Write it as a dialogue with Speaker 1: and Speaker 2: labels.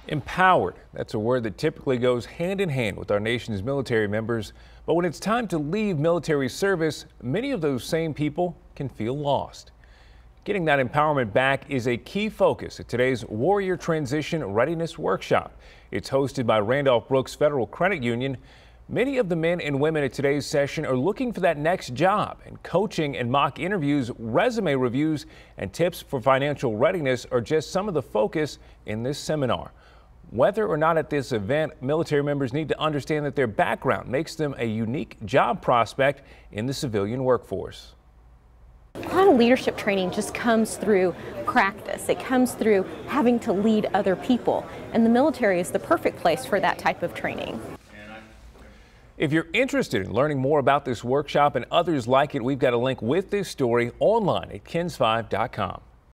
Speaker 1: Empowered. That's a word that typically goes hand in hand with our nation's military members. But when it's time to leave military service, many of those same people can feel lost. Getting that empowerment back is a key focus at today's Warrior Transition Readiness Workshop. It's hosted by Randolph Brooks Federal Credit Union. Many of the men and women at today's session are looking for that next job, and coaching and mock interviews, resume reviews, and tips for financial readiness are just some of the focus in this seminar. Whether or not at this event, military members need to understand that their background makes them a unique job prospect in the civilian workforce.
Speaker 2: A lot of leadership training just comes through practice. It comes through having to lead other people, and the military is the perfect place for that type of training.
Speaker 1: If you're interested in learning more about this workshop and others like it, we've got a link with this story online at KENS5.com.